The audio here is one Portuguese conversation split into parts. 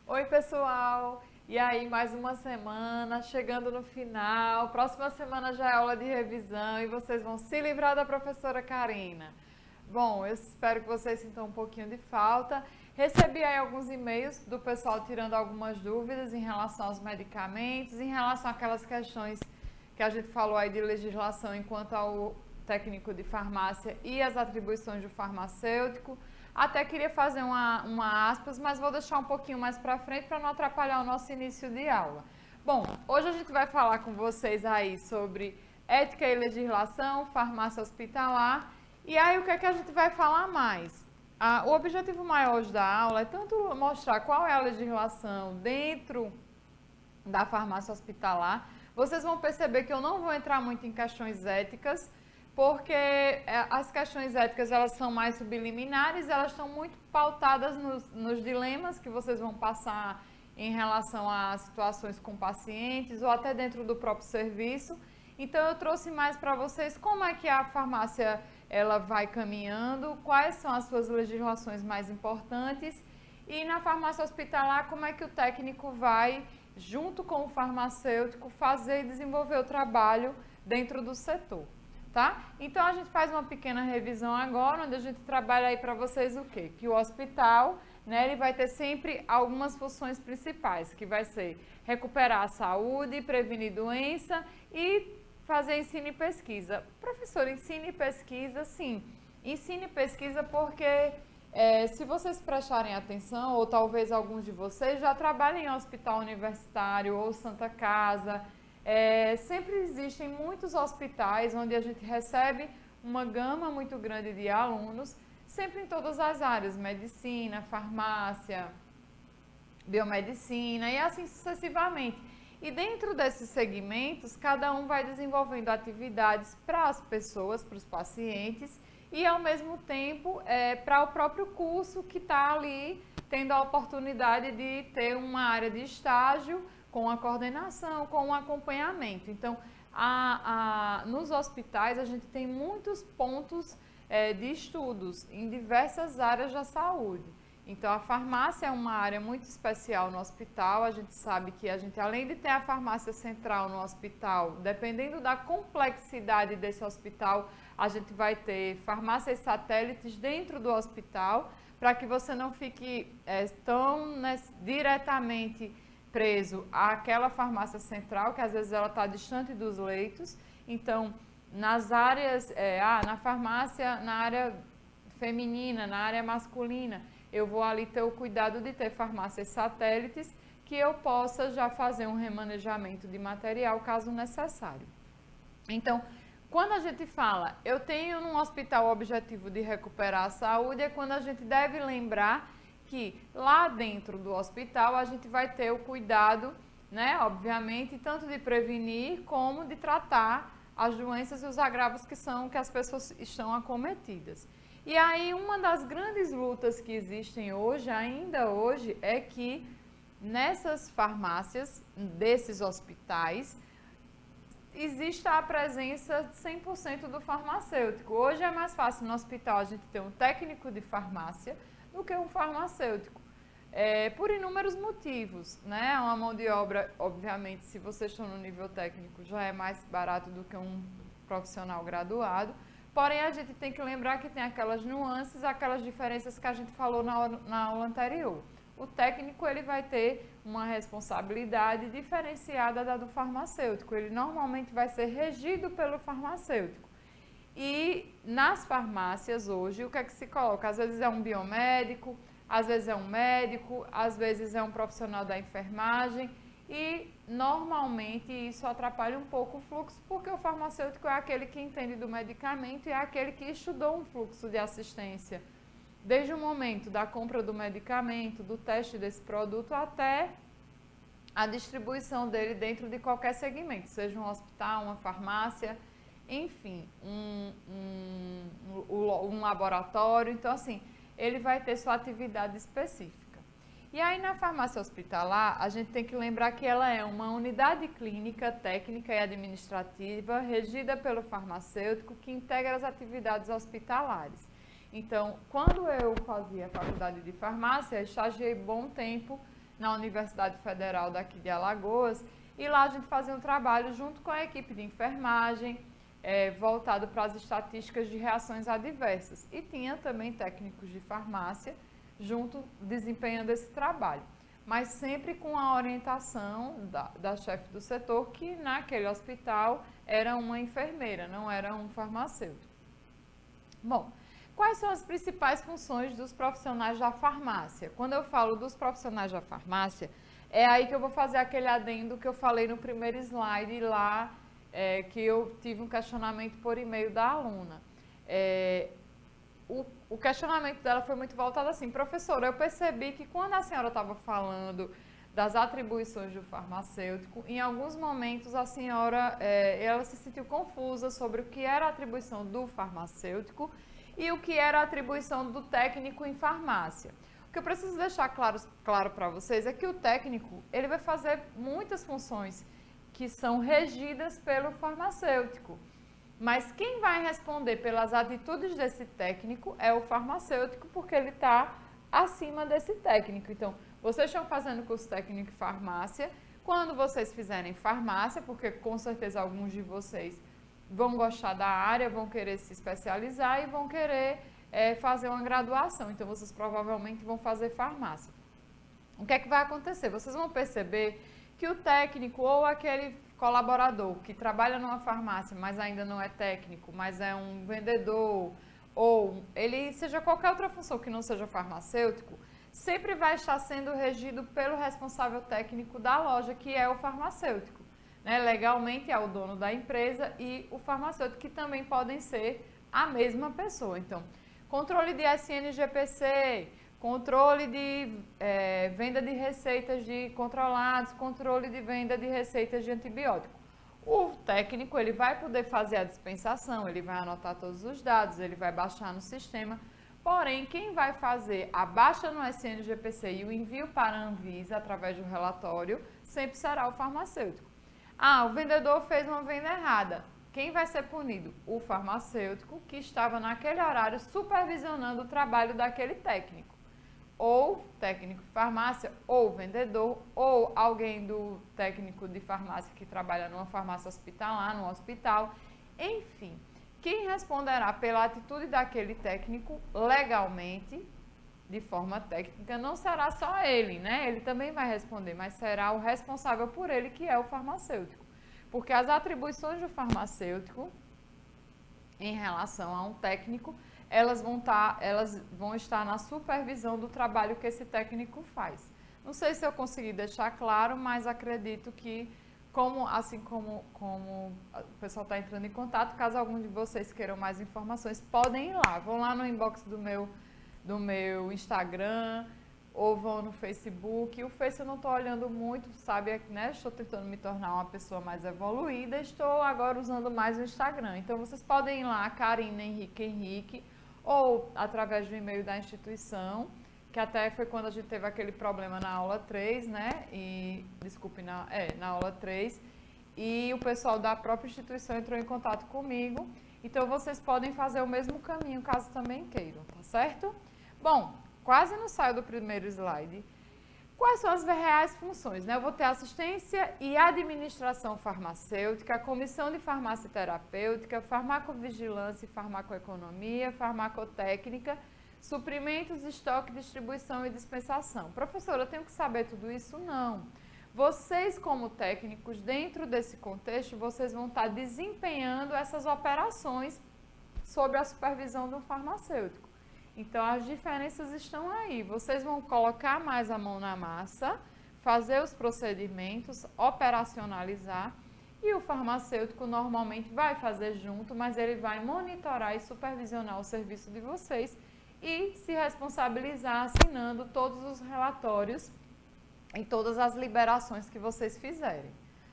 Oi, pessoal! E aí, mais uma semana, chegando no final. Próxima semana já é aula de revisão e vocês vão se livrar da professora Karina. Bom, eu espero que vocês sintam um pouquinho de falta. Recebi aí alguns e-mails do pessoal tirando algumas dúvidas em relação aos medicamentos, em relação àquelas questões que a gente falou aí de legislação enquanto ao técnico de farmácia e as atribuições do farmacêutico. Até queria fazer uma aspas, mas vou deixar um pouquinho mais para frente para não atrapalhar o nosso início de aula. Bom, hoje a gente vai falar com vocês aí sobre ética e legislação, farmácia hospitalar. E aí o que é que a gente vai falar mais? O objetivo maior hoje da aula é tanto mostrar qual é a legislação dentro da farmácia hospitalar. Vocês vão perceber que eu não vou entrar muito em questões éticas, porque as questões éticas elas são mais subliminares, elas estão muito pautadas nos dilemas que vocês vão passar em relação a situações com pacientes ou até dentro do próprio serviço. Então eu trouxe mais para vocês como é que a farmácia ela vai caminhando, quais são as suas legislações mais importantes e na farmácia hospitalar como é que o técnico vai, junto com o farmacêutico, fazer e desenvolver o trabalho dentro do setor. Tá? Então a gente faz uma pequena revisão agora, onde a gente trabalha aí para vocês o quê? Que o hospital, né, ele vai ter sempre algumas funções principais, que vai ser recuperar a saúde, prevenir doença e fazer ensino e pesquisa. Professor, ensino e pesquisa, sim. Ensino e pesquisa porque se vocês prestarem atenção, ou talvez alguns de vocês já trabalhem em hospital universitário ou Santa Casa. Sempre existem muitos hospitais onde a gente recebe uma gama muito grande de alunos, sempre em todas as áreas, medicina, farmácia, biomedicina e assim sucessivamente. E dentro desses segmentos, cada um vai desenvolvendo atividades para as pessoas, para os pacientes e ao mesmo tempo para o próprio curso que está ali tendo a oportunidade de ter uma área de estágio com a coordenação, com o acompanhamento. Então, nos hospitais a gente tem muitos pontos de estudos em diversas áreas da saúde. Então, a farmácia é uma área muito especial no hospital. A gente sabe que a gente, além de ter a farmácia central no hospital, dependendo da complexidade desse hospital, a gente vai ter farmácias satélites dentro do hospital, para que você não fique tão diretamente preso àquela farmácia central, que às vezes ela está distante dos leitos. Então, nas áreas, na farmácia, na área feminina, na área masculina, eu vou ali ter o cuidado de ter farmácias satélites que eu possa já fazer um remanejamento de material caso necessário. Então, quando a gente fala, eu tenho num hospital o objetivo de recuperar a saúde, é quando a gente deve lembrar que lá dentro do hospital a gente vai ter o cuidado, né, obviamente, tanto de prevenir como de tratar as doenças e os agravos que as pessoas estão acometidas. E aí uma das grandes lutas que existem hoje, ainda hoje, é que nessas farmácias, desses hospitais, existe a presença de 100% do farmacêutico. Hoje é mais fácil no hospital a gente ter um técnico de farmácia do que um farmacêutico, por inúmeros motivos, né? Uma mão de obra, obviamente, se vocês estão no nível técnico, já é mais barato do que um profissional graduado, porém a gente tem que lembrar que tem aquelas nuances, aquelas diferenças que a gente falou na aula anterior. O técnico ele vai ter uma responsabilidade diferenciada da do farmacêutico, ele normalmente vai ser regido pelo farmacêutico. E nas farmácias hoje, o que é que se coloca? Às vezes é um biomédico, às vezes é um médico, às vezes é um profissional da enfermagem e normalmente isso atrapalha um pouco o fluxo porque o farmacêutico é aquele que entende do medicamento e é aquele que estudou um fluxo de assistência desde o momento da compra do medicamento, do teste desse produto até a distribuição dele dentro de qualquer segmento, seja um hospital, uma farmácia, enfim, um laboratório. Então, assim, ele vai ter sua atividade específica. E aí, na farmácia hospitalar, a gente tem que lembrar que ela é uma unidade clínica, técnica e administrativa regida pelo farmacêutico que integra as atividades hospitalares. Então, quando eu fazia faculdade de farmácia, estagiei bom tempo na Universidade Federal daqui de Alagoas, e lá a gente fazia um trabalho junto com a equipe de enfermagem, voltado para as estatísticas de reações adversas. E tinha também técnicos de farmácia junto, desempenhando esse trabalho. Mas sempre com a orientação da chefe do setor, que naquele hospital era uma enfermeira, não era um farmacêutico. Bom, quais são as principais funções dos profissionais da farmácia? Quando eu falo dos profissionais da farmácia, é aí que eu vou fazer aquele adendo que eu falei no primeiro slide lá, que eu tive um questionamento por e-mail da aluna. O questionamento dela foi muito voltado assim: professora, eu percebi que quando a senhora estava falando das atribuições do farmacêutico, em alguns momentos a senhora ela se sentiu confusa sobre o que era a atribuição do farmacêutico e o que era a atribuição do técnico em farmácia. O que eu preciso deixar claro para vocês é que o técnico ele vai fazer muitas funções que são regidas pelo farmacêutico. Mas quem vai responder pelas atitudes desse técnico é o farmacêutico, porque ele está acima desse técnico. Então, vocês estão fazendo curso técnico em farmácia. Quando vocês fizerem farmácia, porque com certeza alguns de vocês vão gostar da área, vão querer se especializar e vão querer fazer uma graduação. Então, vocês provavelmente vão fazer farmácia. O que é que vai acontecer? Vocês vão perceber que o técnico ou aquele colaborador que trabalha numa farmácia, mas ainda não é técnico, mas é um vendedor, ou ele seja qualquer outra função que não seja farmacêutico, sempre vai estar sendo regido pelo responsável técnico da loja, que é o farmacêutico. Né? Legalmente é o dono da empresa e o farmacêutico, que também podem ser a mesma pessoa. Então, controle de SNGPC, controle de venda de receitas de controlados, controle de venda de receitas de antibiótico. O técnico ele vai poder fazer a dispensação, ele vai anotar todos os dados, ele vai baixar no sistema. Porém, quem vai fazer a baixa no SNGPC e o envio para a Anvisa através do relatório sempre será o farmacêutico. Ah, o vendedor fez uma venda errada. Quem vai ser punido? O farmacêutico que estava naquele horário supervisionando o trabalho daquele técnico. Ou técnico de farmácia, ou vendedor, ou alguém do técnico de farmácia que trabalha numa farmácia hospitalar, num hospital. Enfim, quem responderá pela atitude daquele técnico legalmente, de forma técnica, não será só ele, né? Ele também vai responder, mas será o responsável por ele, que é o farmacêutico. Porque as atribuições do farmacêutico em relação a um técnico, elas vão estar na supervisão do trabalho que esse técnico faz. Não sei se eu consegui deixar claro, mas acredito que, assim como o pessoal está entrando em contato, caso algum de vocês queiram mais informações, podem ir lá. Vão lá no inbox do meu Instagram, ou vão no Facebook. O Face eu não estou olhando muito, sabe, né? Estou tentando me tornar uma pessoa mais evoluída, estou agora usando mais o Instagram. Então, vocês podem ir lá, Karina Henrique, ou através do e-mail da instituição, que até foi quando a gente teve aquele problema na aula 3, né? Na aula 3, e o pessoal da própria instituição entrou em contato comigo. Então, vocês podem fazer o mesmo caminho, caso também queiram, tá certo? Bom, quase não saio do primeiro slide. Quais são as reais funções? Né? Eu vou ter assistência e administração farmacêutica, comissão de farmácia terapêutica, farmacovigilância e farmacoeconomia, farmacotécnica, suprimentos, estoque, distribuição e dispensação. Professora, eu tenho que saber tudo isso? Não. Vocês, como técnicos, dentro desse contexto, vocês vão estar desempenhando essas operações sob a supervisão do farmacêutico. Então, as diferenças estão aí. Vocês vão colocar mais a mão na massa, fazer os procedimentos, operacionalizar, e o farmacêutico normalmente vai fazer junto, mas ele vai monitorar e supervisionar o serviço de vocês e se responsabilizar assinando todos os relatórios e todas as liberações que vocês fizerem,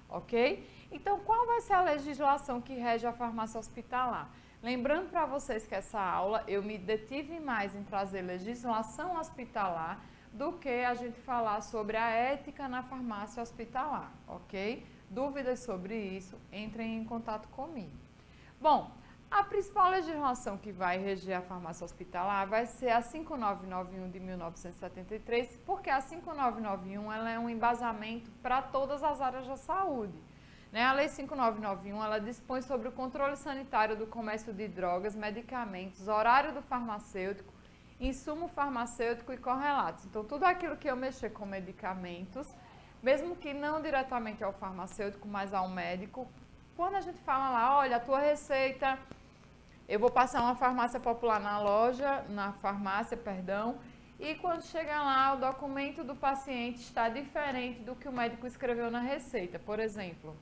ok? Então, qual vai ser a legislação que rege a farmácia hospitalar? Lembrando para vocês que essa aula eu me detive mais em trazer legislação hospitalar do que a gente falar sobre a ética na farmácia hospitalar, ok? Dúvidas sobre isso, entrem em contato comigo. Bom, A principal legislação que vai reger a farmácia hospitalar vai ser a 5991 de 1973, porque a 5991 ela é um embasamento para todas as áreas da saúde. Né? A Lei 5991 ela dispõe sobre o controle sanitário do comércio de drogas, medicamentos, horário do farmacêutico, insumo farmacêutico e correlatos. Então, tudo aquilo que eu mexer com medicamentos, mesmo que não diretamente ao farmacêutico, mas ao médico, quando a gente fala lá, olha, a tua receita... Eu vou passar uma farmácia popular na farmácia, e quando chega lá, o documento do paciente está diferente do que o médico escreveu na receita. Por exemplo,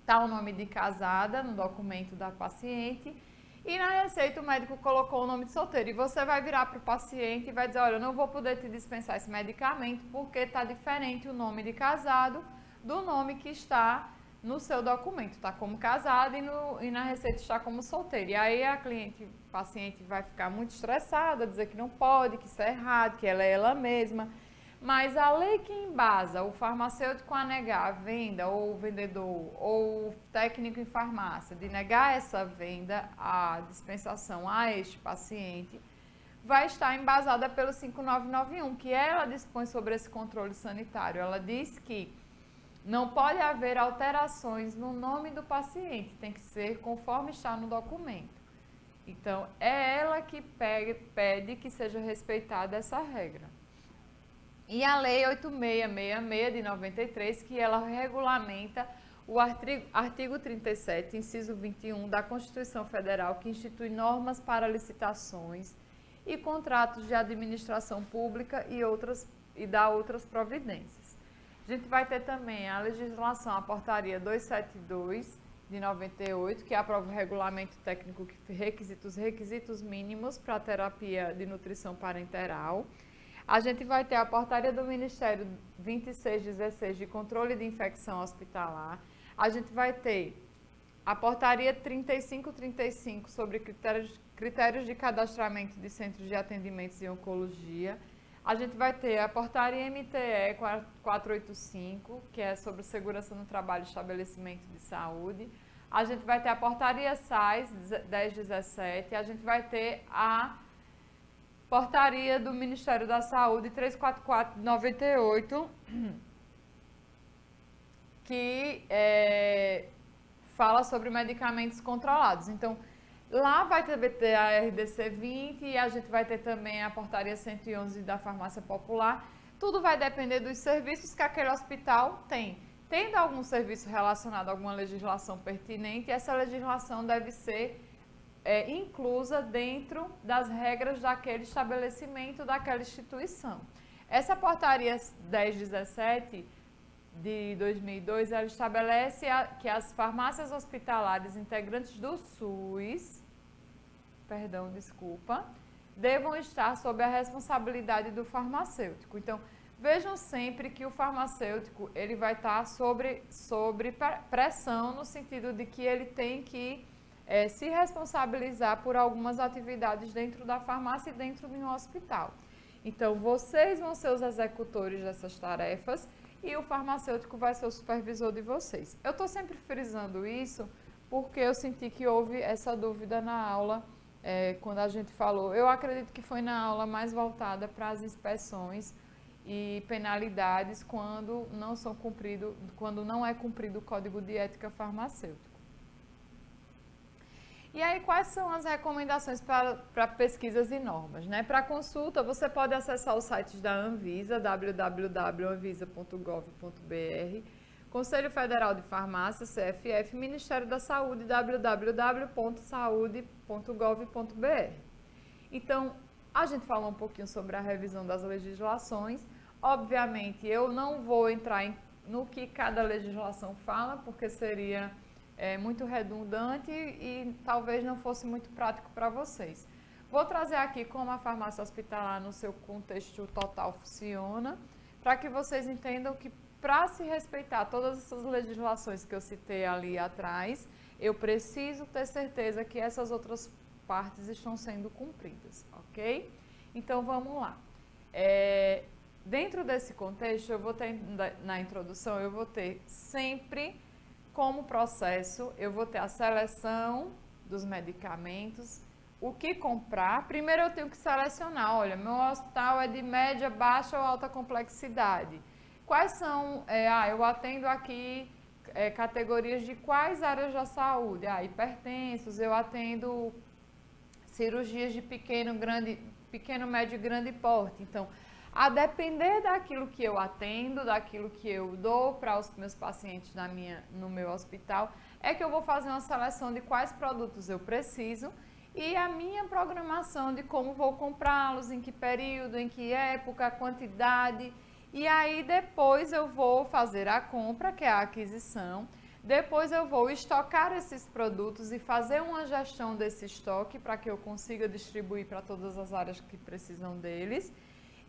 está o nome de casada no documento da paciente e na receita o médico colocou o nome de solteiro. E você vai virar para o paciente e vai dizer, olha, eu não vou poder te dispensar esse medicamento porque está diferente o nome de casado do nome que está no seu documento, está como casado e na receita está como solteiro. E aí a paciente vai ficar muito estressada, dizer que não pode, que isso é errado, que ela é ela mesma. Mas a lei que embasa o farmacêutico a negar a venda, ou o vendedor, ou o técnico em farmácia, de negar essa venda, a dispensação a este paciente, vai estar embasada pelo 5991, que ela dispõe sobre esse controle sanitário. Ela diz que não pode haver alterações no nome do paciente, tem que ser conforme está no documento. Então, é ela que pede que seja respeitada essa regra. E a Lei 8666 de 93, que ela regulamenta o artigo 37, inciso 21 da Constituição Federal, que institui normas para licitações e contratos de administração pública e dá outras providências. A gente vai ter também a legislação, a portaria 272 de 98, que aprova o regulamento técnico que requisita os requisitos mínimos para a terapia de nutrição parenteral. A gente vai ter a portaria do Ministério 2616 de controle de infecção hospitalar. A gente vai ter a portaria 3535 sobre critérios de cadastramento de centros de atendimentos em oncologia. A gente vai ter a portaria MTE 485, que é sobre segurança no trabalho e estabelecimento de saúde. A gente vai ter a portaria SAIS 1017. A gente vai ter a portaria do Ministério da Saúde 344 de 98, que fala sobre medicamentos controlados. Então, lá vai ter a RDC 20 e a gente vai ter também a portaria 111 da farmácia popular. Tudo vai depender dos serviços que aquele hospital tem. Tendo algum serviço relacionado a alguma legislação pertinente, essa legislação deve ser inclusa dentro das regras daquele estabelecimento, daquela instituição. Essa portaria 1017 de 2002, ela estabelece que as farmácias hospitalares integrantes do SUS, devam estar sob a responsabilidade do farmacêutico. Então, vejam sempre que o farmacêutico ele vai estar sobre pressão, no sentido de que ele tem que se responsabilizar por algumas atividades dentro da farmácia e dentro de um hospital. Então, vocês vão ser os executores dessas tarefas e o farmacêutico vai ser o supervisor de vocês. Eu estou sempre frisando isso porque eu senti que houve essa dúvida na aula, quando a gente falou. Eu acredito que foi na aula mais voltada para as inspeções e penalidades quando não é cumprido o Código de Ética Farmacêutica. E aí, quais são as recomendações para pesquisas e normas? Né? Para consulta, você pode acessar os sites da Anvisa, www.anvisa.gov.br, Conselho Federal de Farmácia, CFF, Ministério da Saúde, www.saude.gov.br. Então, a gente falou um pouquinho sobre a revisão das legislações. Obviamente, eu não vou entrar no que cada legislação fala, porque seria muito redundante e talvez não fosse muito prático para vocês. Vou trazer aqui como a farmácia hospitalar no seu contexto total funciona, para que vocês entendam que para se respeitar todas essas legislações que eu citei ali atrás, eu preciso ter certeza que essas outras partes estão sendo cumpridas, ok? Então, vamos lá. Dentro desse contexto, eu vou ter, na introdução, eu vou ter sempre como processo, eu vou ter a seleção dos medicamentos, o que comprar. Primeiro eu tenho que selecionar, olha, meu hospital é de média, baixa ou alta complexidade. Quais são, eu atendo aqui categorias de quais áreas da saúde? Hipertensos, eu atendo cirurgias de pequeno, médio e grande porte. Então, a depender daquilo que eu atendo, daquilo que eu dou para os meus pacientes no meu hospital, é que eu vou fazer uma seleção de quais produtos eu preciso e a minha programação de como vou comprá-los, em que período, em que época, a quantidade. E aí depois eu vou fazer a compra, que é a aquisição. Depois eu vou estocar esses produtos e fazer uma gestão desse estoque para que eu consiga distribuir para todas as áreas que precisam deles.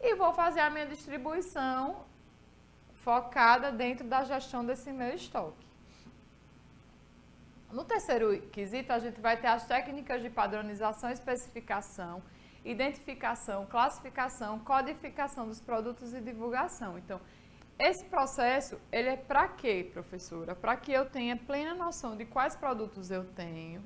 E vou fazer a minha distribuição focada dentro da gestão desse meu estoque. No terceiro quesito, a gente vai ter as técnicas de padronização, especificação, identificação, classificação, codificação dos produtos e divulgação. Então, esse processo, ele é para quê, professora? Para que eu tenha plena noção de quais produtos eu tenho,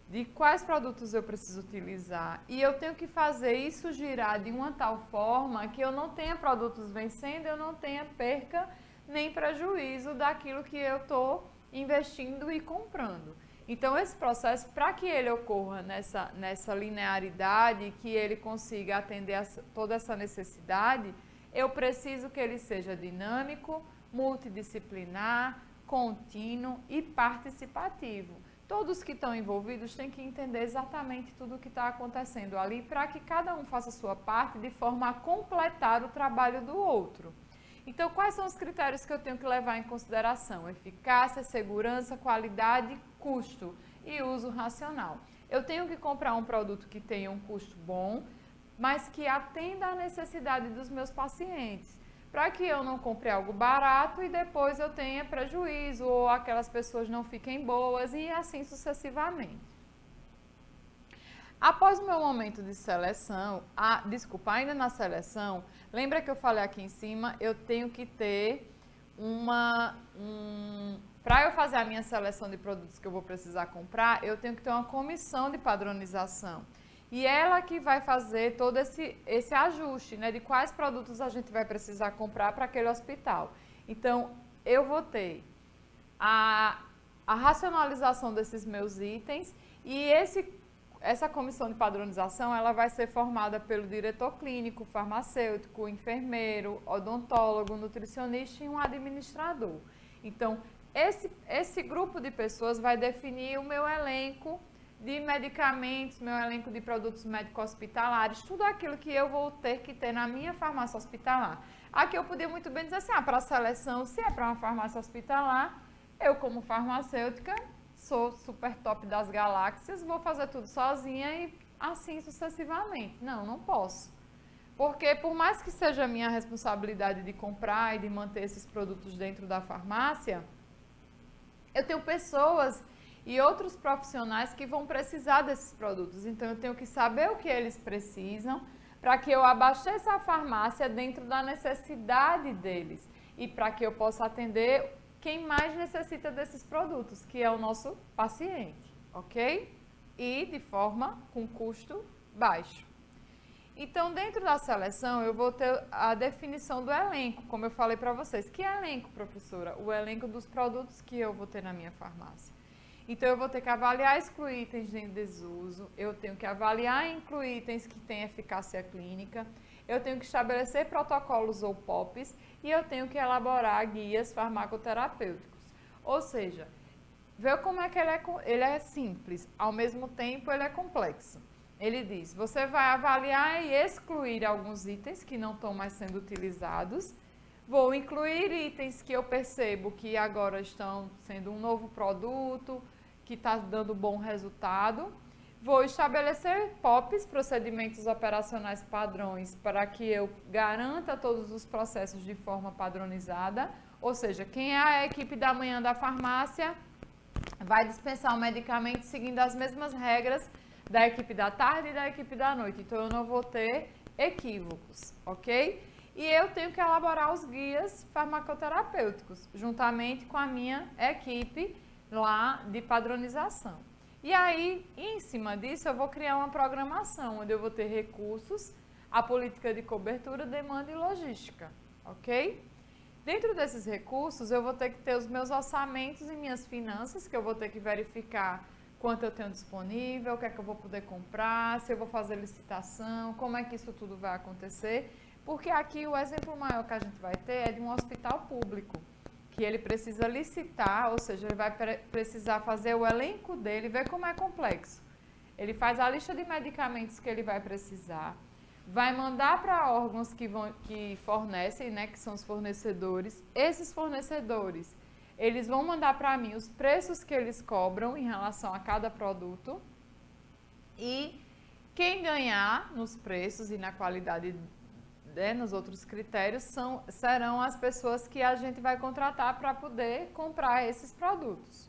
de quais produtos eu preciso utilizar, e eu tenho que fazer isso girar de uma tal forma que eu não tenha produtos vencendo, eu não tenha perca nem prejuízo daquilo que eu estou investindo e comprando. Então, esse processo, para que ele ocorra nessa linearidade, que ele consiga atender toda essa necessidade, eu preciso que ele seja dinâmico, multidisciplinar, contínuo e participativo. Todos que estão envolvidos têm que entender exatamente tudo o que está acontecendo ali para que cada um faça a sua parte de forma a completar o trabalho do outro. Então, quais são os critérios que eu tenho que levar em consideração? Eficácia, segurança, qualidade, custo e uso racional. Eu tenho que comprar um produto que tenha um custo bom, mas que atenda à necessidade dos meus pacientes, para que eu não compre algo barato e depois eu tenha prejuízo ou aquelas pessoas não fiquem boas e assim sucessivamente. Após o meu momento de seleção, ainda na seleção, lembra que eu falei aqui em cima, eu tenho que ter para eu fazer a minha seleção de produtos que eu vou precisar comprar, eu tenho que ter uma comissão de padronização. E ela que vai fazer todo esse ajuste, né, de quais produtos a gente vai precisar comprar para aquele hospital. Então, eu vou ter a racionalização desses meus itens e essa comissão de padronização, ela vai ser formada pelo diretor clínico, farmacêutico, enfermeiro, odontólogo, nutricionista e um administrador. Então, esse grupo de pessoas vai definir o meu elenco de medicamentos, meu elenco de produtos médico-hospitalares, tudo aquilo que eu vou ter que ter na minha farmácia hospitalar. Aqui eu podia muito bem dizer assim, para a seleção, se é para uma farmácia hospitalar, eu como farmacêutica sou super top das galáxias, vou fazer tudo sozinha e assim sucessivamente. Não, não posso. Porque por mais que seja a minha responsabilidade de comprar e de manter esses produtos dentro da farmácia, eu tenho pessoas e outros profissionais que vão precisar desses produtos. Então, eu tenho que saber o que eles precisam para que eu abasteça a farmácia dentro da necessidade deles e para que eu possa atender quem mais necessita desses produtos, que é o nosso paciente, ok? E de forma com custo baixo. Então, dentro da seleção, eu vou ter a definição do elenco, como eu falei para vocês. Que elenco, professora? O elenco dos produtos que eu vou ter na minha farmácia. Então, eu vou ter que avaliar e excluir itens em desuso, eu tenho que avaliar e incluir itens que têm eficácia clínica, eu tenho que estabelecer protocolos ou POPs e eu tenho que elaborar guias farmacoterapêuticos. Ou seja, vê como é que ele é simples, ao mesmo tempo ele é complexo. Ele diz, você vai avaliar e excluir alguns itens que não estão mais sendo utilizados, vou incluir itens que eu percebo que agora estão sendo um novo produto, que está dando bom resultado. Vou estabelecer POPs, procedimentos operacionais padrões, para que eu garanta todos os processos de forma padronizada. Ou seja, quem é a equipe da manhã da farmácia vai dispensar o medicamento seguindo as mesmas regras da equipe da tarde e da equipe da noite. Então, eu não vou ter equívocos, ok? E eu tenho que elaborar os guias farmacoterapêuticos, juntamente com a minha equipe lá de padronização. E aí, em cima disso, eu vou criar uma programação, onde eu vou ter recursos, a política de cobertura, demanda e logística, ok? Dentro desses recursos, eu vou ter que ter os meus orçamentos e minhas finanças, que eu vou ter que verificar quanto eu tenho disponível, o que é que eu vou poder comprar, se eu vou fazer licitação, como é que isso tudo vai acontecer, porque aqui o exemplo maior que a gente vai ter é de um hospital público, que ele precisa licitar, ou seja, ele vai precisar fazer o elenco dele, ver como é complexo. Ele faz a lista de medicamentos que ele vai precisar, vai mandar para órgãos que fornecem, né, que são os fornecedores. Esses fornecedores, eles vão mandar para mim os preços que eles cobram em relação a cada produto. E quem ganhar nos preços e na qualidade, né, nos outros critérios, serão as pessoas que a gente vai contratar para poder comprar esses produtos.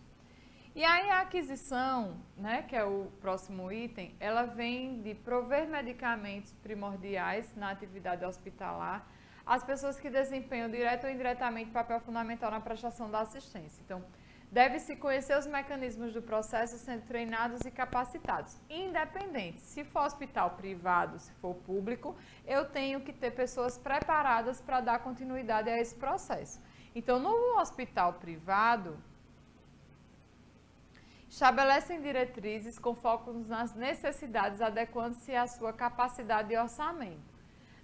E aí a aquisição, né, que é o próximo item, ela vem de prover medicamentos primordiais na atividade hospitalar às pessoas que desempenham direto ou indiretamente papel fundamental na prestação da assistência. Então, deve-se conhecer os mecanismos do processo sendo treinados e capacitados. Independente, se for hospital privado, se for público, eu tenho que ter pessoas preparadas para dar continuidade a esse processo. Então, no hospital privado, estabelecem diretrizes com foco nas necessidades, adequando-se à sua capacidade e orçamento.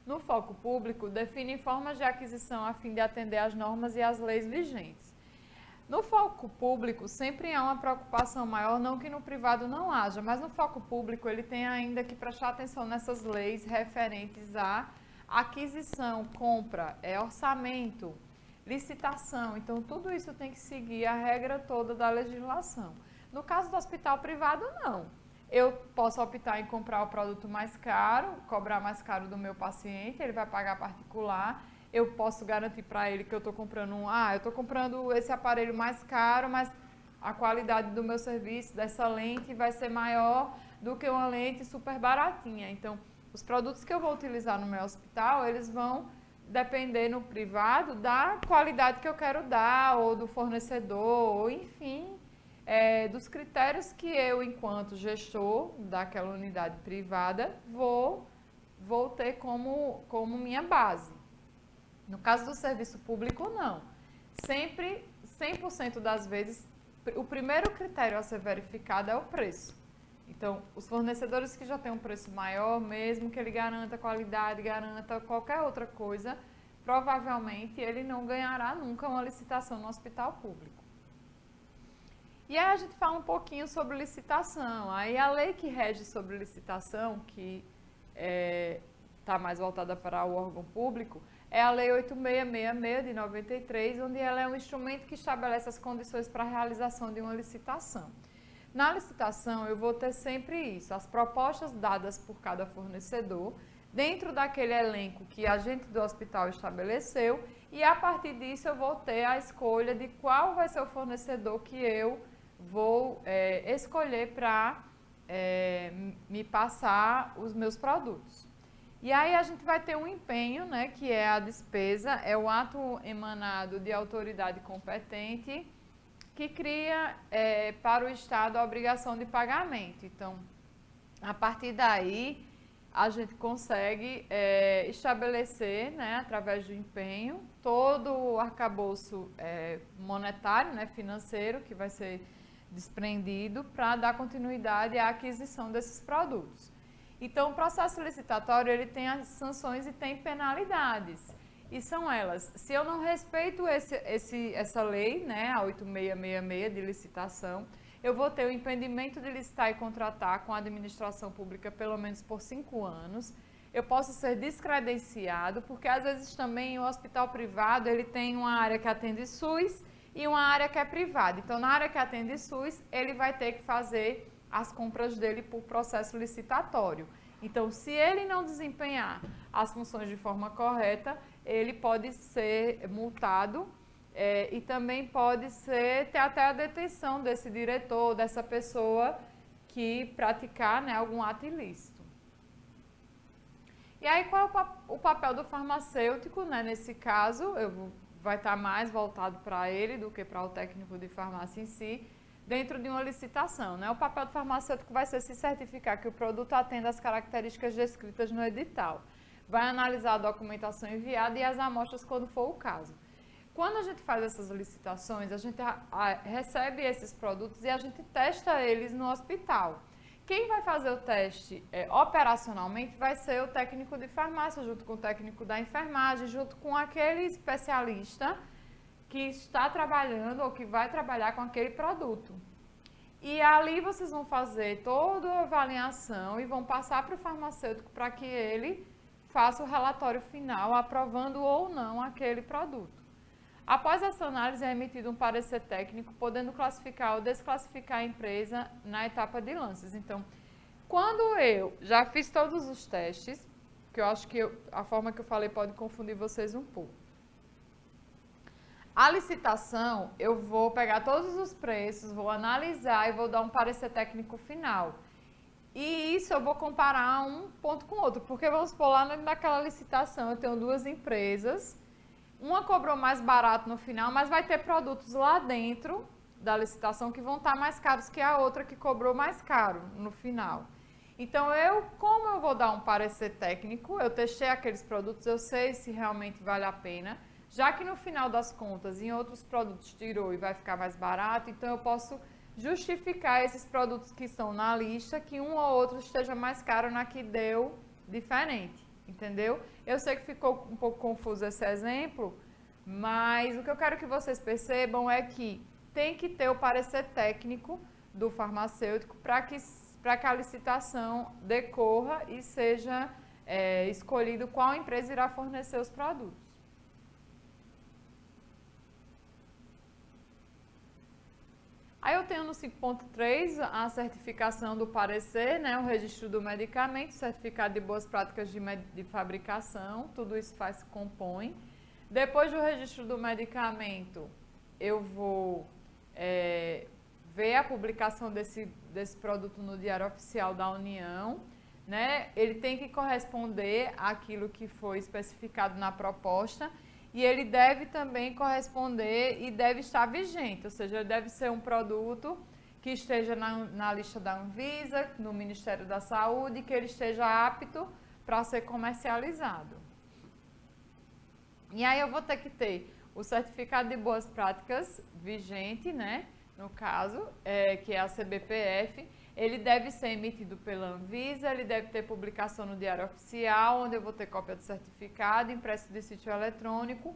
No foco público, definem formas de aquisição a fim de atender às normas e às leis vigentes. No foco público, sempre há uma preocupação maior, não que no privado não haja, mas no foco público ele tem ainda que prestar atenção nessas leis referentes à aquisição, compra, orçamento, licitação. Então, tudo isso tem que seguir a regra toda da legislação. No caso do hospital privado, não. Eu posso optar em comprar o produto mais caro, cobrar mais caro do meu paciente, ele vai pagar particular. Eu posso garantir para ele que eu estou comprando eu estou comprando esse aparelho mais caro, mas a qualidade do meu serviço, dessa lente, vai ser maior do que uma lente super baratinha. Então, os produtos que eu vou utilizar no meu hospital, eles vão depender no privado da qualidade que eu quero dar, ou do fornecedor, ou enfim, dos critérios que eu, enquanto gestor daquela unidade privada, vou ter como minha base. No caso do serviço público, não. Sempre, 100% das vezes, o primeiro critério a ser verificado é o preço. Então, os fornecedores que já têm um preço maior, mesmo que ele garanta qualidade, garanta qualquer outra coisa, provavelmente ele não ganhará nunca uma licitação no hospital público. E aí a gente fala um pouquinho sobre licitação. Aí a lei que rege sobre licitação, que está mais voltada para o órgão público, é a Lei 8666 de 93, onde ela é um instrumento que estabelece as condições para a realização de uma licitação. Na licitação, eu vou ter sempre isso, as propostas dadas por cada fornecedor, dentro daquele elenco que a gente do hospital estabeleceu, e a partir disso eu vou ter a escolha de qual vai ser o fornecedor que eu vou escolher para me passar os meus produtos. E aí a gente vai ter um empenho, né, que é a despesa, é o ato emanado de autoridade competente que cria para o Estado a obrigação de pagamento. Então, a partir daí, a gente consegue estabelecer, né, através do empenho, todo o arcabouço monetário, né, financeiro, que vai ser desprendido para dar continuidade à aquisição desses produtos. Então, o processo licitatório, ele tem as sanções e tem penalidades. E são elas, se eu não respeito essa lei, né, a 8666 de licitação, eu vou ter o impedimento de licitar e contratar com a administração pública pelo menos por 5 anos. Eu posso ser descredenciado, porque às vezes também o hospital privado, ele tem uma área que atende SUS e uma área que é privada. Então, na área que atende SUS, ele vai ter que fazer as compras dele por processo licitatório. Então, se ele não desempenhar as funções de forma correta, ele pode ser multado e também pode ter até a detenção desse diretor, dessa pessoa que praticar, né, algum ato ilícito. E aí, qual é o papel do farmacêutico, né? Nesse caso, vai estar mais voltado para ele do que para o técnico de farmácia em si, dentro de uma licitação, né? O papel do farmacêutico vai ser se certificar que o produto atende às características descritas no edital. Vai analisar a documentação enviada e as amostras quando for o caso. Quando a gente faz essas licitações, a gente recebe esses produtos e a gente testa eles no hospital. Quem vai fazer o teste operacionalmente vai ser o técnico de farmácia, junto com o técnico da enfermagem, junto com aquele especialista que está trabalhando ou que vai trabalhar com aquele produto. E ali vocês vão fazer toda a avaliação e vão passar para o farmacêutico para que ele faça o relatório final, aprovando ou não aquele produto. Após essa análise, é emitido um parecer técnico, podendo classificar ou desclassificar a empresa na etapa de lances. Então, quando eu já fiz todos os testes, que eu acho que a forma que eu falei pode confundir vocês um pouco. A licitação, eu vou pegar todos os preços, vou analisar e vou dar um parecer técnico final. E isso eu vou comparar um ponto com o outro, porque vamos supor, lá naquela licitação eu tenho duas empresas. Uma cobrou mais barato no final, mas vai ter produtos lá dentro da licitação que vão estar mais caros que a outra que cobrou mais caro no final. Então, como eu vou dar um parecer técnico, eu testei aqueles produtos, eu sei se realmente vale a pena, já que no final das contas, em outros produtos tirou e vai ficar mais barato, então eu posso justificar esses produtos que estão na lista, que um ou outro esteja mais caro na que deu diferente. Entendeu? Eu sei que ficou um pouco confuso esse exemplo, mas o que eu quero que vocês percebam é que tem que ter o parecer técnico do farmacêutico para que a licitação decorra e seja escolhido qual empresa irá fornecer os produtos. Aí eu tenho no 5.3 a certificação do parecer, né, o registro do medicamento, certificado de boas práticas de fabricação, tudo isso compõe. Depois do registro do medicamento, eu vou ver a publicação desse produto no Diário Oficial da União, né? Ele tem que corresponder àquilo que foi especificado na proposta. E ele deve também corresponder e deve estar vigente, ou seja, ele deve ser um produto que esteja na lista da Anvisa, no Ministério da Saúde, que ele esteja apto para ser comercializado. E aí eu vou ter que ter o certificado de boas práticas vigente, né? No caso, que é a CBPF, ele deve ser emitido pela Anvisa, ele deve ter publicação no Diário Oficial, onde eu vou ter cópia do certificado, impresso de sítio eletrônico,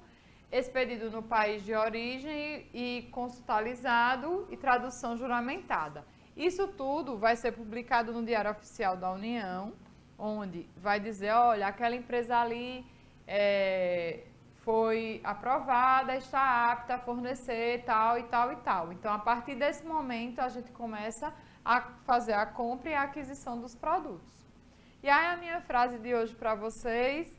expedido no país de origem e consultalizado e tradução juramentada. Isso tudo vai ser publicado no Diário Oficial da União, onde vai dizer, olha, aquela empresa ali foi aprovada, está apta a fornecer tal e tal e tal. Então, a partir desse momento, a gente começa a fazer a compra e a aquisição dos produtos. E aí a minha frase de hoje para vocês,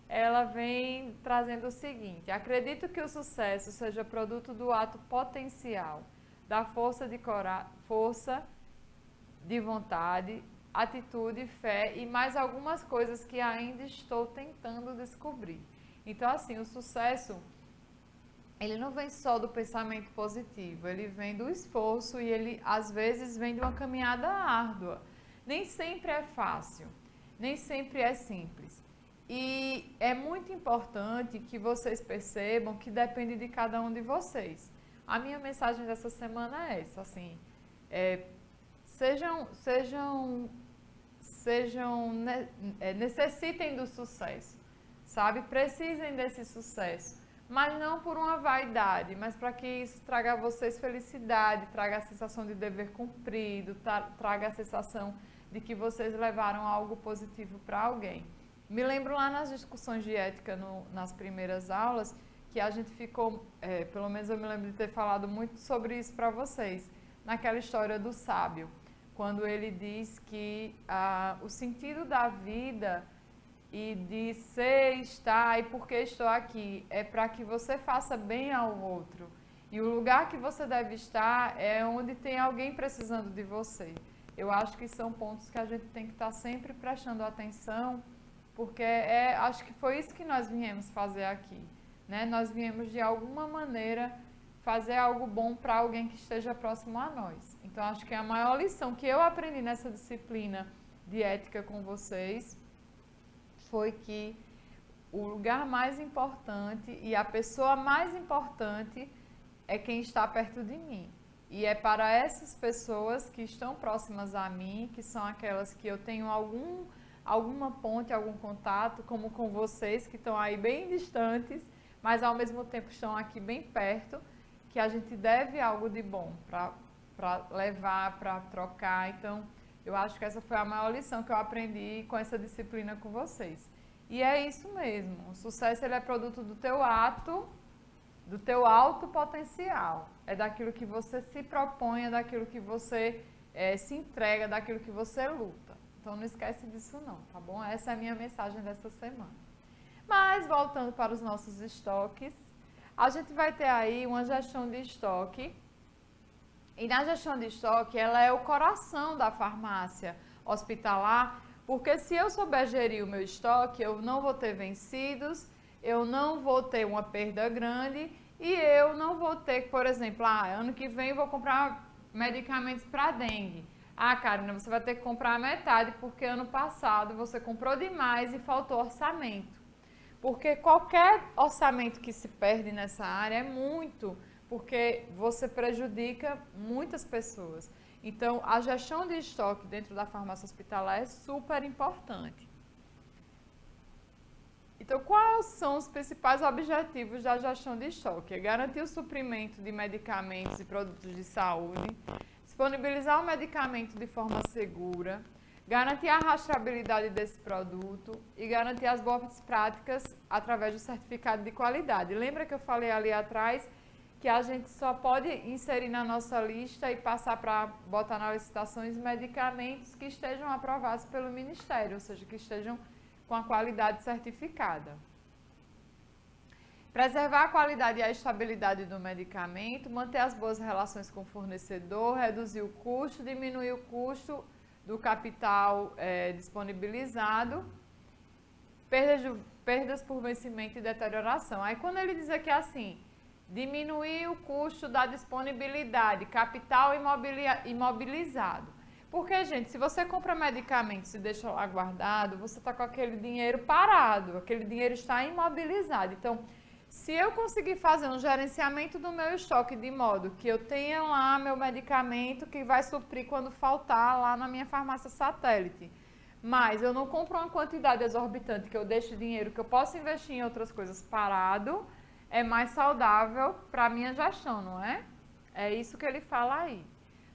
ela vem trazendo o seguinte: acredito que o sucesso seja produto do ato potencial, da força de vontade, atitude, fé e mais algumas coisas que ainda estou tentando descobrir. Então, assim, o sucesso, ele não vem só do pensamento positivo, ele vem do esforço e ele, às vezes, vem de uma caminhada árdua. Nem sempre é fácil, nem sempre é simples. E é muito importante que vocês percebam que depende de cada um de vocês. A minha mensagem dessa semana é essa, assim, necessitem do sucesso, sabe? Precisem desse sucesso. Mas não por uma vaidade, mas para que isso traga a vocês felicidade, traga a sensação de dever cumprido, traga a sensação de que vocês levaram algo positivo para alguém. Me lembro lá nas discussões de ética, nas primeiras aulas, que a gente ficou, pelo menos eu me lembro de ter falado muito sobre isso para vocês, naquela história do sábio, quando ele diz que o sentido da vida e de ser, estar e por que estou aqui é para que você faça bem ao outro. E o lugar que você deve estar é onde tem alguém precisando de você. Eu acho que são pontos que a gente tem que estar sempre prestando atenção, porque acho que foi isso que nós viemos fazer aqui, né? Nós viemos de alguma maneira fazer algo bom para alguém que esteja próximo a nós. Então, acho que a maior lição que eu aprendi nessa disciplina de ética com vocês foi que o lugar mais importante e a pessoa mais importante é quem está perto de mim. E é para essas pessoas que estão próximas a mim, que são aquelas que eu tenho alguma ponte, algum contato, como com vocês que estão aí bem distantes, mas ao mesmo tempo estão aqui bem perto, que a gente deve algo de bom para levar, para trocar. Então, eu acho que essa foi a maior lição que eu aprendi com essa disciplina com vocês. E é isso mesmo, o sucesso ele é produto do teu ato, do teu alto potencial. É daquilo que você se propõe, é daquilo que você se entrega, daquilo que você luta. Então não esquece disso não, tá bom? Essa é a minha mensagem dessa semana. Mas voltando para os nossos estoques, a gente vai ter aí uma gestão de estoque. E na gestão de estoque, ela é o coração da farmácia hospitalar, porque se eu souber gerir o meu estoque, eu não vou ter vencidos, eu não vou ter uma perda grande e eu não vou ter, por exemplo, ano que vem eu vou comprar medicamentos para dengue. Karina, você vai ter que comprar metade porque ano passado você comprou demais e faltou orçamento. Porque qualquer orçamento que se perde nessa área é muito, porque você prejudica muitas pessoas. Então, a gestão de estoque dentro da farmácia hospitalar é super importante. Então, quais são os principais objetivos da gestão de estoque? É garantir o suprimento de medicamentos e produtos de saúde, disponibilizar o medicamento de forma segura, garantir a rastreabilidade desse produto e garantir as boas práticas através do certificado de qualidade. Lembra que eu falei ali atrás que a gente só pode inserir na nossa lista e passar para botar na licitação os medicamentos que estejam aprovados pelo Ministério, ou seja, que estejam com a qualidade certificada. Preservar a qualidade e a estabilidade do medicamento, manter as boas relações com o fornecedor, reduzir o custo, diminuir o custo do capital disponibilizado, perdas por vencimento e deterioração. Aí quando ele diz aqui assim, diminuir o custo da disponibilidade, capital imobilizado. Porque, gente, se você compra medicamentos e deixa lá guardado, você está com aquele dinheiro parado, aquele dinheiro está imobilizado. Então, se eu conseguir fazer um gerenciamento do meu estoque de modo que eu tenha lá meu medicamento que vai suprir quando faltar lá na minha farmácia satélite, mas eu não compro uma quantidade exorbitante que eu deixe dinheiro que eu posso investir em outras coisas parado, é mais saudável para a minha gestão, não é? É isso que ele fala aí.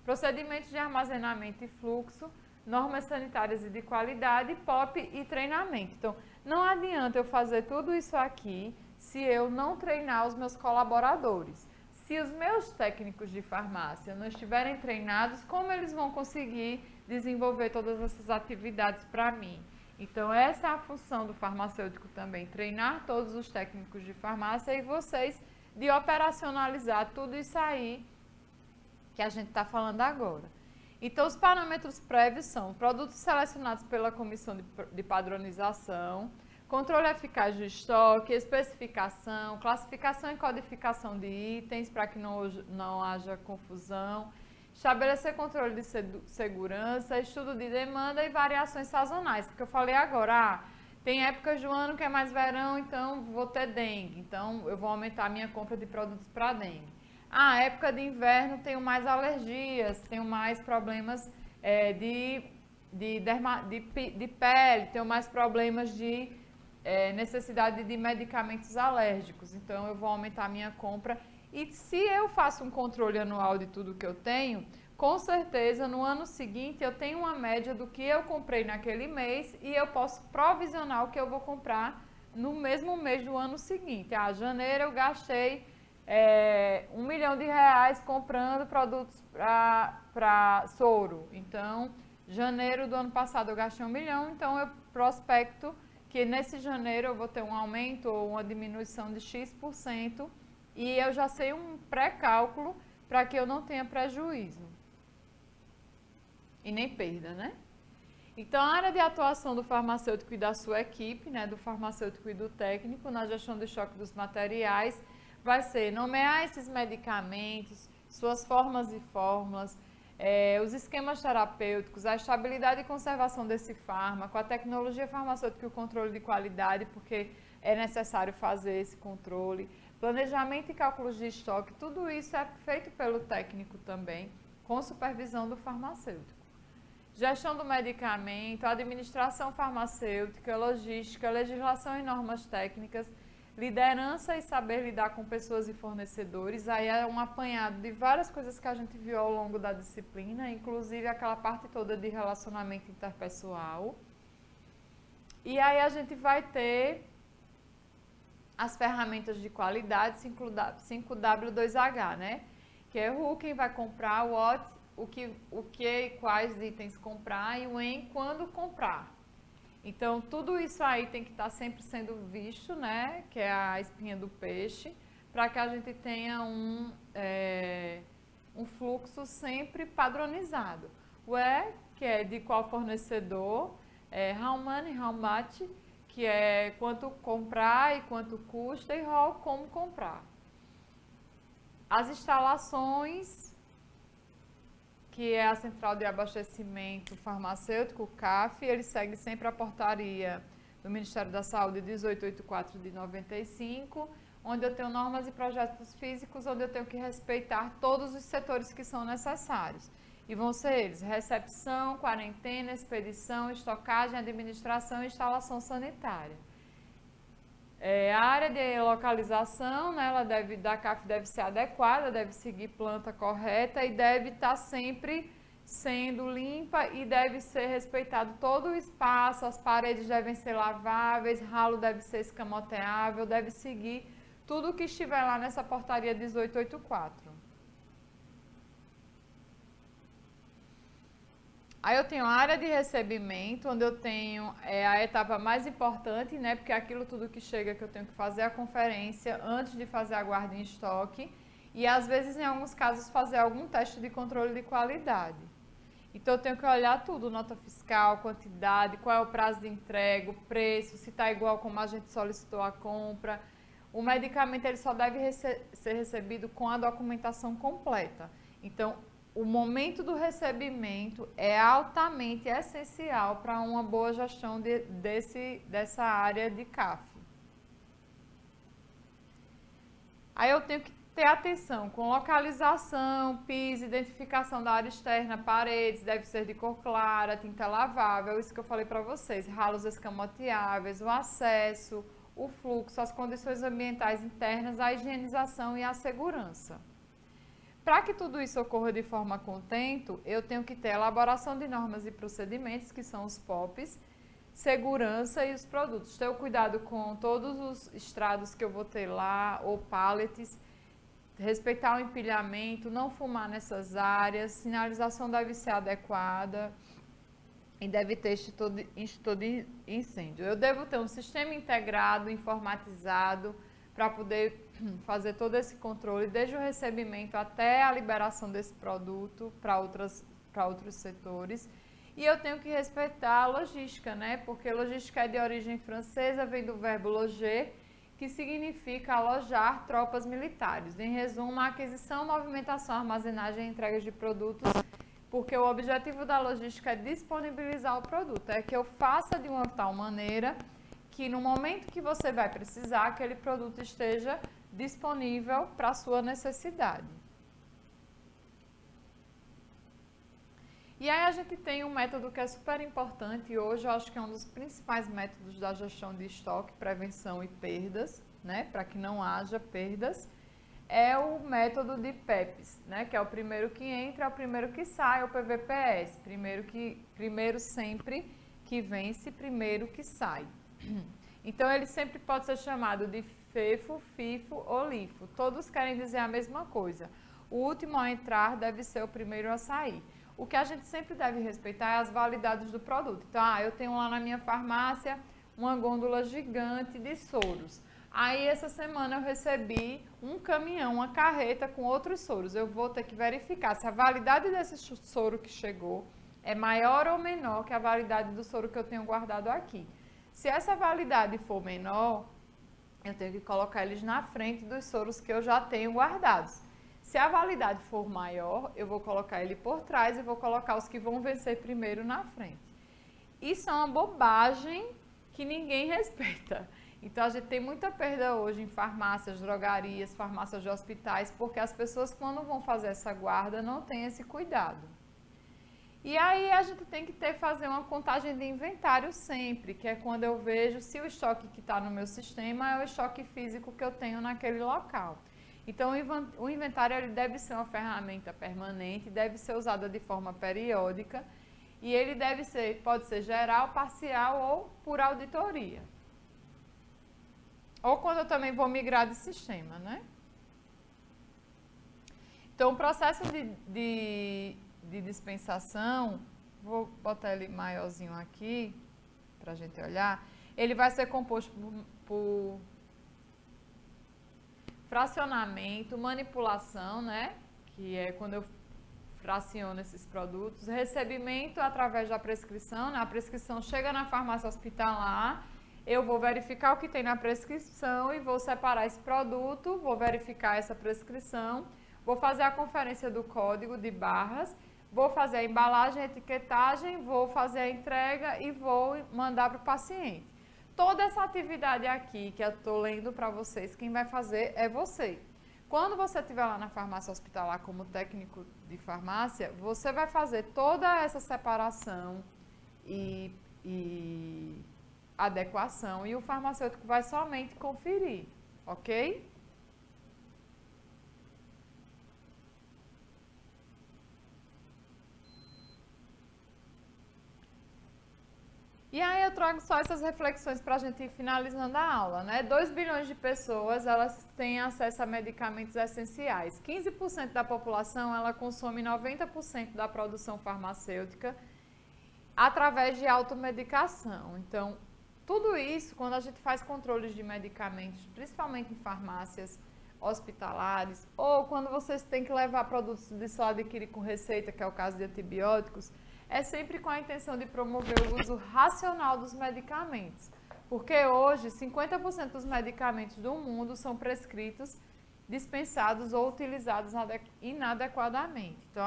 Procedimentos de armazenamento e fluxo, normas sanitárias e de qualidade, POP e treinamento. Então, não adianta eu fazer tudo isso aqui se eu não treinar os meus colaboradores. Se os meus técnicos de farmácia não estiverem treinados, como eles vão conseguir desenvolver todas essas atividades para mim? Então, essa é a função do farmacêutico também, treinar todos os técnicos de farmácia e vocês de operacionalizar tudo isso aí que a gente está falando agora. Então, os parâmetros prévios são produtos selecionados pela Comissão de Padronização, controle eficaz do estoque, especificação, classificação e codificação de itens para que não haja confusão, estabelecer controle de segurança, estudo de demanda e variações sazonais, porque eu falei agora, tem épocas do ano que é mais verão, então vou ter dengue, então eu vou aumentar a minha compra de produtos para dengue. Época de inverno tenho mais alergias, tenho mais problemas de pele, tenho mais problemas de necessidade de medicamentos alérgicos, então eu vou aumentar a minha compra. E se eu faço um controle anual de tudo que eu tenho, com certeza no ano seguinte eu tenho uma média do que eu comprei naquele mês e eu posso provisionar o que eu vou comprar no mesmo mês do ano seguinte. Janeiro eu gastei R$1 milhão comprando produtos para soro. Então, janeiro do ano passado eu gastei 1 milhão, então eu prospecto que nesse janeiro eu vou ter um aumento ou uma diminuição de X%. E eu já sei um pré-cálculo para que eu não tenha prejuízo. E nem perda, né? Então, a área de atuação do farmacêutico e da sua equipe, né, do farmacêutico e do técnico, na gestão do estoque dos materiais, vai ser nomear esses medicamentos, suas formas e fórmulas, os esquemas terapêuticos, a estabilidade e conservação desse fármaco, a tecnologia farmacêutica e o controle de qualidade, porque é necessário fazer esse controle, planejamento e cálculos de estoque, tudo isso é feito pelo técnico também, com supervisão do farmacêutico. Gestão do medicamento, administração farmacêutica, logística, legislação e normas técnicas, liderança e saber lidar com pessoas e fornecedores. Aí é um apanhado de várias coisas que a gente viu ao longo da disciplina, inclusive aquela parte toda de relacionamento interpessoal. E aí a gente vai ter as ferramentas de qualidade 5W2H, né? Que é o quem vai comprar, o que e quais itens comprar e o em quando comprar. Então, tudo isso aí tem que estar sempre sendo visto, né? Que é a espinha do peixe, para que a gente tenha um fluxo sempre padronizado. O que é de qual fornecedor, how many, how much, que é quanto comprar e quanto custa, e how, como comprar. As instalações, que é a Central de Abastecimento Farmacêutico, o CAF, ele segue sempre a portaria do Ministério da Saúde 1884 de 95, onde eu tenho normas e projetos físicos, onde eu tenho que respeitar todos os setores que são necessários. E vão ser eles: recepção, quarentena, expedição, estocagem, administração e instalação sanitária. A área de localização, né, da CAF deve ser adequada, deve seguir planta correta e deve estar sempre sendo limpa e deve ser respeitado todo o espaço, as paredes devem ser laváveis, ralo deve ser escamoteável, deve seguir tudo que estiver lá nessa portaria 1884. Aí eu tenho a área de recebimento, onde eu tenho a etapa mais importante, né? Porque é aquilo tudo que chega que eu tenho que fazer a conferência antes de fazer a guarda em estoque e às vezes, em alguns casos, fazer algum teste de controle de qualidade. Então eu tenho que olhar tudo, nota fiscal, quantidade, qual é o prazo de entrega, o preço, se está igual como a gente solicitou a compra. O medicamento ele só deve ser recebido com a documentação completa. Então, o momento do recebimento é altamente essencial para uma boa gestão dessa área de CAF. Aí eu tenho que ter atenção com localização, piso, identificação da área externa, paredes, deve ser de cor clara, tinta lavável, isso que eu falei para vocês, ralos escamoteáveis, o acesso, o fluxo, as condições ambientais internas, a higienização e a segurança. Para que tudo isso ocorra de forma contento, eu tenho que ter elaboração de normas e procedimentos, que são os POPs, segurança e os produtos. Ter o cuidado com todos os estrados que eu vou ter lá, ou pallets, respeitar o empilhamento, não fumar nessas áreas, sinalização deve ser adequada e deve ter extintor de incêndio. Eu devo ter um sistema integrado, informatizado, para poder fazer todo esse controle, desde o recebimento até a liberação desse produto para outros setores. E eu tenho que respeitar a logística, né? Porque logística é de origem francesa, vem do verbo loger, que significa alojar tropas militares. Em resumo, a aquisição, movimentação, armazenagem e entrega de produtos, porque o objetivo da logística é disponibilizar o produto, é que eu faça de uma tal maneira que no momento que você vai precisar, aquele produto esteja disponível para a sua necessidade. E aí a gente tem um método que é super importante e hoje eu acho que é um dos principais métodos da gestão de estoque, prevenção e perdas, né, para que não haja perdas, é o método de PEPs, né, que é o primeiro que entra, é o primeiro que sai, é o PVPS, primeiro sempre que vence, primeiro que sai. Então, ele sempre pode ser chamado de FEFO, FIFO ou LIFO. Todos querem dizer a mesma coisa. O último a entrar deve ser o primeiro a sair. O que a gente sempre deve respeitar é as validades do produto. Então, eu tenho lá na minha farmácia uma gôndola gigante de soros. Aí, essa semana eu recebi um caminhão, uma carreta com outros soros. Eu vou ter que verificar se a validade desse soro que chegou é maior ou menor que a validade do soro que eu tenho guardado aqui. Se essa validade for menor, eu tenho que colocar eles na frente dos soros que eu já tenho guardados. Se a validade for maior, eu vou colocar ele por trás e vou colocar os que vão vencer primeiro na frente. Isso é uma bobagem que ninguém respeita. Então, a gente tem muita perda hoje em farmácias, drogarias, farmácias de hospitais, porque as pessoas, quando vão fazer essa guarda, não têm esse cuidado. E aí, a gente tem que fazer uma contagem de inventário sempre, que é quando eu vejo se o estoque que está no meu sistema é o estoque físico que eu tenho naquele local. Então, o inventário ele deve ser uma ferramenta permanente, deve ser usada de forma periódica, e ele pode ser geral, parcial ou por auditoria. Ou quando eu também vou migrar de sistema, né? Então, o processo de dispensação, vou botar ele maiorzinho aqui, para a gente olhar, ele vai ser composto por fracionamento, manipulação, né? Que é quando eu fraciono esses produtos, recebimento através da prescrição, né? A prescrição chega na farmácia hospitalar, eu vou verificar o que tem na prescrição e vou separar esse produto, vou verificar essa prescrição, vou fazer a conferência do código de barras, vou fazer a embalagem, a etiquetagem, vou fazer a entrega e vou mandar para o paciente. Toda essa atividade aqui que eu estou lendo para vocês, quem vai fazer é você. Quando você estiver lá na farmácia hospitalar como técnico de farmácia, você vai fazer toda essa separação e adequação e o farmacêutico vai somente conferir, ok? E aí eu trago só essas reflexões para a gente ir finalizando a aula, né? 2 bilhões de pessoas, elas têm acesso a medicamentos essenciais. 15% da população, ela consome 90% da produção farmacêutica através de automedicação. Então, tudo isso, quando a gente faz controles de medicamentos, principalmente em farmácias hospitalares, ou quando vocês têm que levar produtos de só adquirir com receita, que é o caso de antibióticos, é sempre com a intenção de promover o uso racional dos medicamentos. Porque hoje, 50% dos medicamentos do mundo são prescritos, dispensados ou utilizados inadequadamente. Então,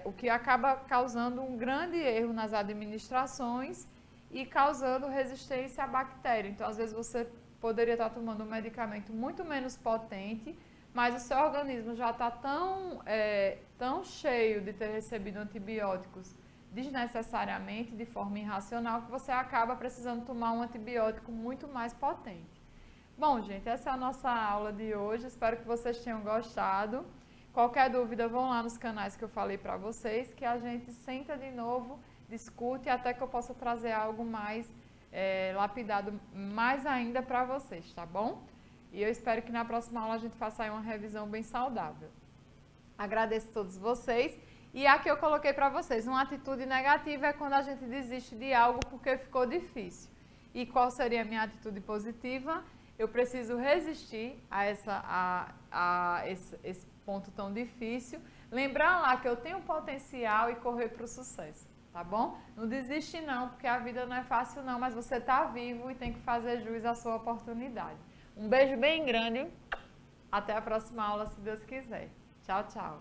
o que acaba causando um grande erro nas administrações e causando resistência à bactéria. Então, às vezes, você poderia estar tomando um medicamento muito menos potente, mas o seu organismo já está tão cheio de ter recebido antibióticos desnecessariamente, de forma irracional, que você acaba precisando tomar um antibiótico muito mais potente. Bom, gente, essa é a nossa aula de hoje. Espero que vocês tenham gostado. Qualquer dúvida, vão lá nos canais que eu falei para vocês, que a gente senta de novo, discute, até que eu possa trazer algo mais lapidado, mais ainda para vocês, tá bom? E eu espero que na próxima aula a gente faça aí uma revisão bem saudável. Agradeço a todos vocês. E aqui eu coloquei para vocês, uma atitude negativa é quando a gente desiste de algo porque ficou difícil. E qual seria a minha atitude positiva? Eu preciso resistir a esse ponto tão difícil. Lembrar lá que eu tenho potencial e correr para o sucesso, tá bom? Não desiste não, porque a vida não é fácil não, mas você está vivo e tem que fazer jus à sua oportunidade. Um beijo bem grande, até a próxima aula, se Deus quiser. Tchau, tchau.